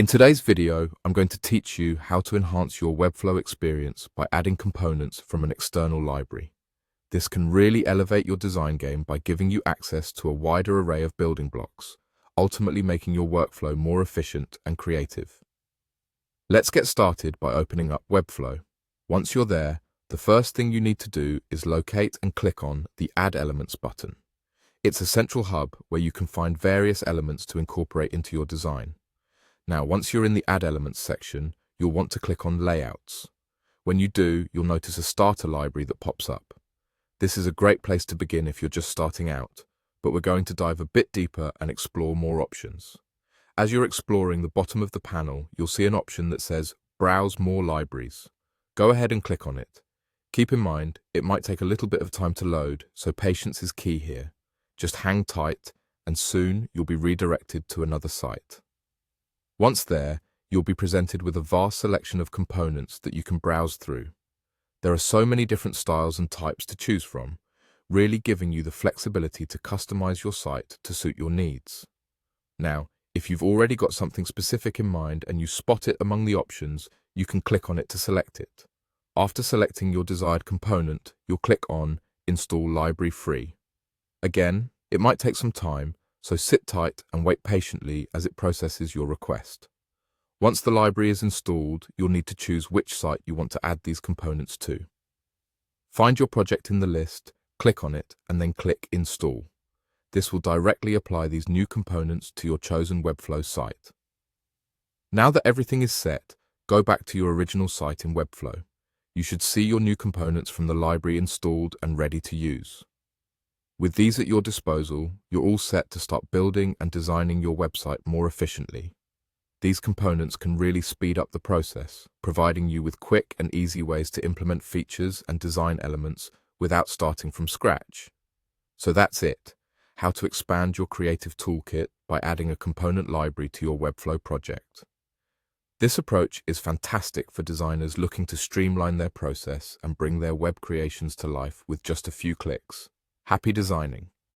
In today's video, I'm going to teach you how to enhance your Webflow experience by adding components from an external library. This can really elevate your design game by giving you access to a wider array of building blocks, ultimately making your workflow more efficient and creative. Let's get started by opening up Webflow. Once you're there, the first thing you need to do is locate and click on the Add Elements button. It's a central hub where you can find various elements to incorporate into your design. Now, once you're in the Add Elements section, you'll want to click on Layouts. When you do, you'll notice a starter library that pops up. This is a great place to begin if you're just starting out, but we're going to dive a bit deeper and explore more options. As you're exploring the bottom of the panel, you'll see an option that says Browse More Libraries. Go ahead and click on it. Keep in mind, it might take a little bit of time to load, so patience is key here. Just hang tight, and soon you'll be redirected to another site. Once there, you'll be presented with a vast selection of components that you can browse through. There are so many different styles and types to choose from, really giving you the flexibility to customize your site to suit your needs. Now, if you've already got something specific in mind and you spot it among the options, you can click on it to select it. After selecting your desired component, you'll click on Install Library Free. Again, it might take some time, so sit tight and wait patiently as it processes your request. Once the library is installed, you'll need to choose which site you want to add these components to. Find your project in the list, click on it, and then click Install. This will directly apply these new components to your chosen Webflow site. Now that everything is set, go back to your original site in Webflow. You should see your new components from the library installed and ready to use. With these at your disposal, you're all set to start building and designing your website more efficiently. These components can really speed up the process, providing you with quick and easy ways to implement features and design elements without starting from scratch. So that's it, how to expand your creative toolkit by adding a component library to your Webflow project. This approach is fantastic for designers looking to streamline their process and bring their web creations to life with just a few clicks. Happy designing!